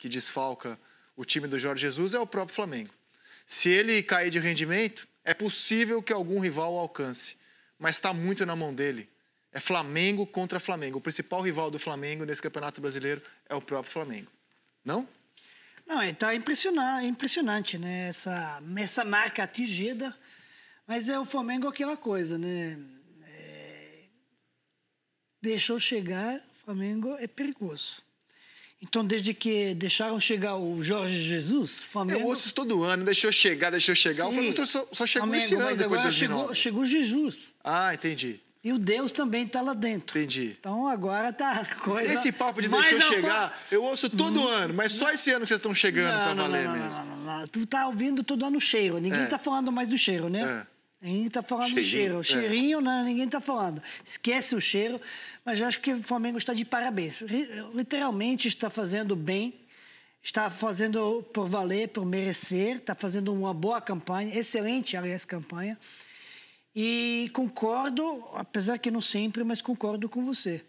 que desfalca o time do Jorge Jesus é o próprio Flamengo. Se ele cair de rendimento, é possível que algum rival o alcance, mas está muito na mão dele. É Flamengo contra Flamengo. O principal rival do Flamengo nesse Campeonato Brasileiro é o próprio Flamengo. Não? Não, está impressionante, né? Essa marca atingida. Mas o Flamengo é aquela coisa, né? Deixou chegar, o Flamengo é perigoso. Então, desde que deixaram chegar o Jorge Jesus, o Flamengo... Eu ouço todo ano, deixou chegar. Sim, o Flamengo só chegou Flamengo, esse ano, mas depois de agora 2009. chegou Jesus. Ah, entendi. E o Deus também está lá dentro. Entendi. Então, agora tá coisa... Esse papo de deixou chegar, eu ouço todo ano, mas só esse ano que vocês estão chegando para valer mesmo. Não. Tu tá ouvindo todo ano cheiro. Ninguém tá falando mais do cheiro, né? Ninguém tá falando do cheiro. Cheirinho, não, ninguém tá falando. Esquece o cheiro, mas eu acho que o Flamengo está de parabéns. Literalmente está fazendo bem, está fazendo por valer, por merecer, está fazendo uma boa campanha, excelente, aliás, campanha. E concordo, apesar que não sempre, mas concordo com você.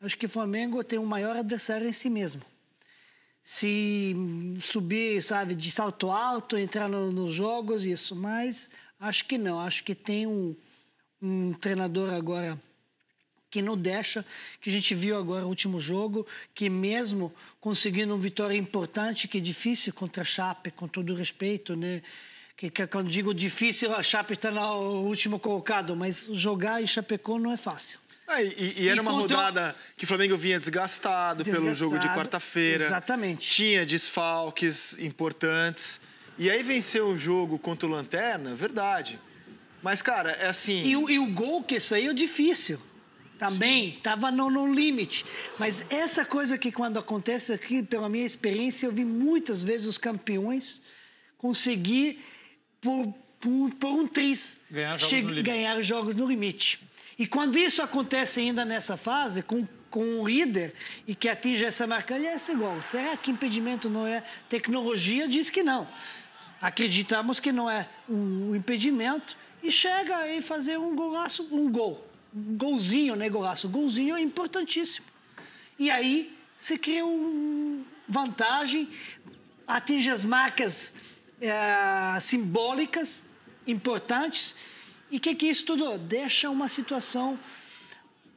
Acho que o Flamengo tem um maior adversário em si mesmo. Se subir, sabe, de salto alto, entrar nos jogos, isso, mas... Acho que não. Acho que tem um treinador agora que não deixa, que a gente viu agora no último jogo, que mesmo conseguindo uma vitória importante, que é difícil contra a Chape, com todo o respeito, né? Que quando digo difícil, a Chape está no último colocado, mas jogar em Chapecó não é fácil. E era uma rodada que o Flamengo vinha desgastado pelo jogo de quarta-feira. Exatamente. Tinha desfalques importantes. E aí venceu o jogo contra o Lanterna, verdade. Mas, cara, é assim... E o gol que saiu difícil. Também estava no limite. Mas essa coisa que quando acontece aqui, pela minha experiência, eu vi muitas vezes os campeões conseguir, por um triz, ganhar jogos no limite. E quando isso acontece ainda nessa fase, com o líder, e que atinge essa marca, ele é igual. Será que impedimento não é? Tecnologia diz que não. Acreditamos que não é um impedimento e chega aí fazer um golaço, um golzinho, né, golaço? Golzinho é importantíssimo. E aí você cria uma vantagem, atinge as marcas simbólicas importantes. E o que isso tudo? Deixa uma situação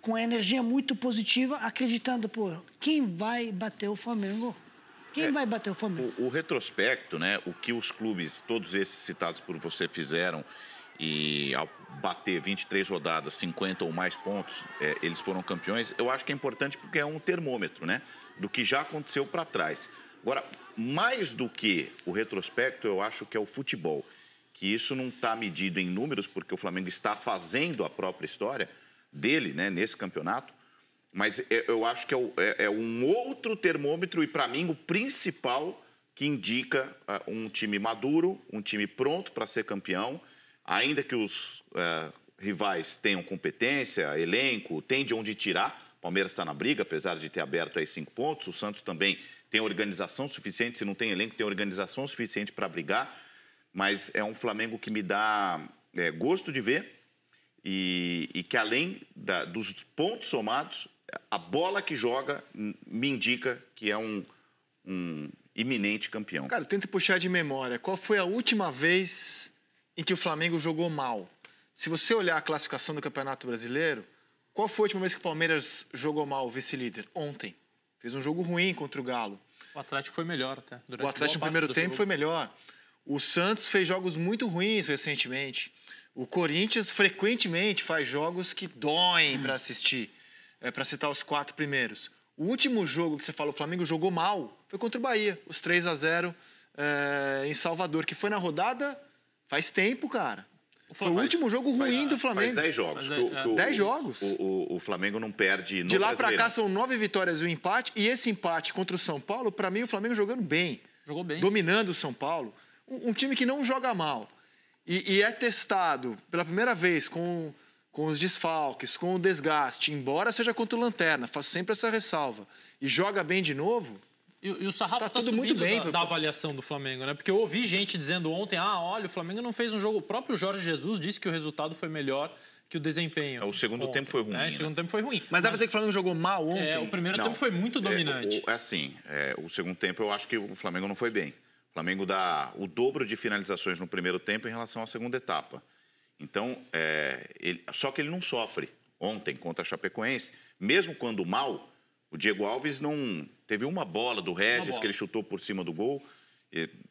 com energia muito positiva, acreditando, quem vai bater o Flamengo? Quem vai bater o Flamengo? O retrospecto, né? O que os clubes, todos esses citados por você, fizeram e ao bater 23 rodadas, 50 ou mais pontos, eles foram campeões, eu acho que é importante porque é um termômetro, né? Do que já aconteceu para trás. Agora, mais do que o retrospecto, eu acho que é o futebol. Que isso não está medido em números, porque o Flamengo está fazendo a própria história dele, né? Nesse campeonato. Mas eu acho que é um outro termômetro e, para mim, o principal que indica um time maduro, um time pronto para ser campeão, ainda que os rivais tenham competência, elenco, tem de onde tirar. O Palmeiras está na briga, apesar de ter aberto aí 5 pontos. O Santos também tem organização suficiente, se não tem elenco, tem organização suficiente para brigar. Mas é um Flamengo que me dá gosto de ver e que, além dos pontos somados, a bola que joga me indica que é um iminente campeão. Cara, tenta puxar de memória. Qual foi a última vez em que o Flamengo jogou mal? Se você olhar a classificação do Campeonato Brasileiro, qual foi a última vez que o Palmeiras jogou mal, o vice-líder? Ontem. Fez um jogo ruim contra o Galo. O Atlético foi melhor até. O Atlético no primeiro tempo foi melhor. O Santos fez jogos muito ruins recentemente. O Corinthians frequentemente faz jogos que doem para assistir. Para citar os 4 primeiros. O último jogo que você falou, o Flamengo jogou mal, foi contra o Bahia. Os 3-0 em Salvador, que foi na rodada faz tempo, cara. Foi o último jogo ruim do Flamengo. Faz 10 jogos. 10 jogos. O Flamengo não perde no De lá para cá são 9 vitórias e um empate. E esse empate contra o São Paulo, para mim, o Flamengo jogando bem. Jogou bem. Dominando o São Paulo. Um time que não joga mal. E é testado pela primeira vez com os desfalques, com o desgaste, embora seja contra o Lanterna, faz sempre essa ressalva. E joga bem de novo. E o sarrafo tá tudo muito bem da avaliação do Flamengo, né? Porque eu ouvi gente dizendo ontem, olha, o Flamengo não fez um jogo... O próprio Jorge Jesus disse que o resultado foi melhor que o desempenho. O segundo tempo foi ruim. O segundo tempo foi ruim. Mas dá pra dizer que o Flamengo jogou mal ontem? O primeiro tempo foi muito dominante. O segundo tempo eu acho que o Flamengo não foi bem. O Flamengo dá o dobro de finalizações no primeiro tempo em relação à segunda etapa. Então, só que ele não sofre. Ontem, contra a Chapecoense, mesmo quando mal, o Diego Alves não... Teve uma bola do Regis que ele chutou por cima do gol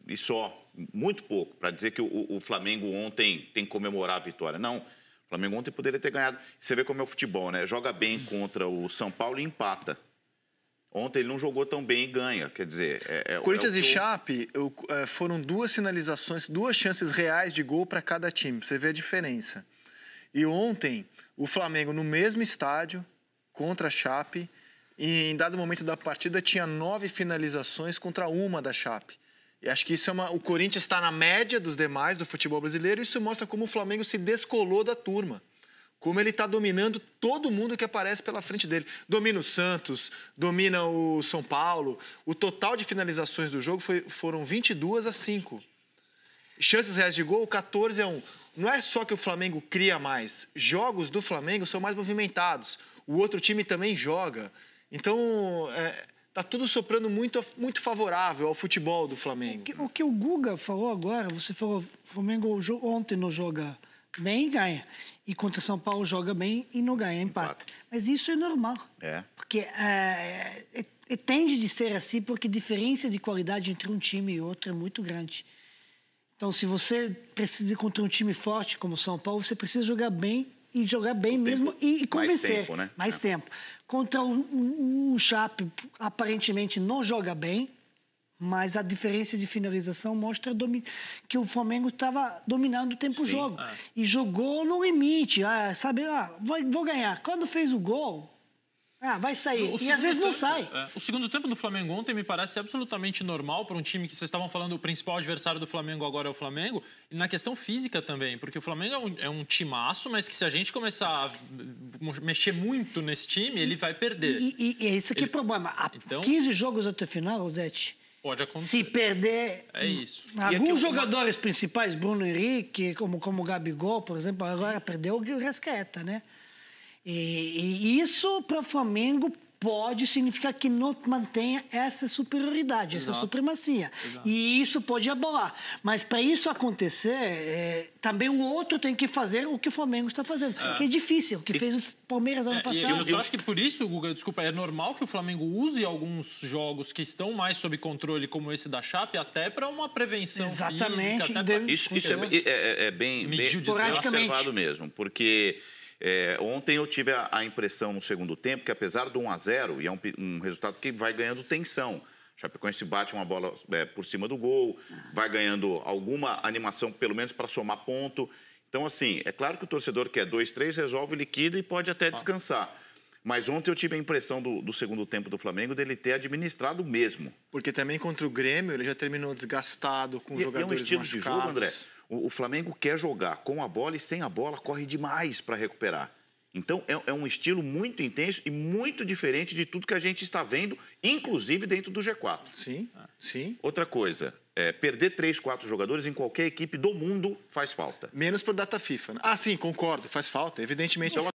e só, muito pouco, para dizer que o Flamengo ontem tem que comemorar a vitória. Não, o Flamengo ontem poderia ter ganhado. Você vê como é o futebol, né? Joga bem contra o São Paulo e empata. Ontem ele não jogou tão bem e ganha, quer dizer... Corinthians e Chape foram 2 finalizações, 2 chances reais de gol para cada time, pra você ver a diferença. E ontem, o Flamengo no mesmo estádio, contra a Chape, e em dado momento da partida tinha 9 finalizações contra 1 da Chape. E acho que isso o Corinthians está na média dos demais do futebol brasileiro, e isso mostra como o Flamengo se descolou da turma. Como ele está dominando todo mundo que aparece pela frente dele. Domina o Santos, domina o São Paulo. O total de finalizações do jogo foram 22-5. Chances reais de gol, 14-1. Não é só que o Flamengo cria mais. Jogos do Flamengo são mais movimentados. O outro time também joga. Então, tá tudo soprando muito, muito favorável ao futebol do Flamengo. O que o Guga falou agora, você falou, o Flamengo ontem não joga bem e ganha. E contra São Paulo joga bem e não ganha, empata. Mas isso é normal. Porque tende de ser assim, porque a diferença de qualidade entre um time e outro é muito grande. Então, se você precisa ir contra um time forte como o São Paulo, você precisa jogar bem e jogar bem mesmo e convencer. Mais tempo, né? Mais tempo. Contra um Chape, aparentemente não joga bem, mas a diferença de finalização mostra que o Flamengo estava dominando o tempo do jogo. E jogou no limite. Vou ganhar. Quando fez o gol, vai sair. E às vezes não sai. O segundo tempo do Flamengo ontem me parece absolutamente normal para um time que vocês estavam falando, o principal adversário do Flamengo agora é o Flamengo, e na questão física também, porque o Flamengo é um timaço, mas que se a gente começar a mexer muito nesse time, ele vai perder. E esse aqui é o problema. Então, 15 jogos até o final, Zete. Pode acontecer. Se perder... É isso. Alguns jogadores principais, Bruno Henrique, como o Gabigol, por exemplo, agora perdeu o Rascaeta, né? E isso para o Flamengo pode significar que não mantenha essa superioridade, essa supremacia. E isso pode abalar. Mas para isso acontecer, também o outro tem que fazer o que o Flamengo está fazendo. Que é difícil, o que fez o Palmeiras ano passado. Eu só acho que por isso, Guga, desculpa, é normal que o Flamengo use alguns jogos que estão mais sob controle, como esse da Chape, até para uma prevenção Exatamente. física. Até isso é bem observado mesmo, porque... ontem eu tive a impressão no segundo tempo que, apesar do 1-0, e é um resultado que vai ganhando tensão, Chapecoense bate uma bola por cima do gol, vai ganhando alguma animação, pelo menos para somar ponto. Então, assim, é claro que o torcedor quer 2-3, resolve, liquida e pode até descansar. Mas ontem eu tive a impressão do segundo tempo do Flamengo dele ter administrado mesmo. Porque também contra o Grêmio ele já terminou desgastado, com jogadores machucados. É um estilo de jogo, André. O Flamengo quer jogar com a bola e sem a bola corre demais para recuperar. Então, é um estilo muito intenso e muito diferente de tudo que a gente está vendo, inclusive dentro do G4. Sim. Outra coisa, perder 3, 4 jogadores em qualquer equipe do mundo faz falta. Menos por data FIFA. Sim, concordo, faz falta, evidentemente. Então,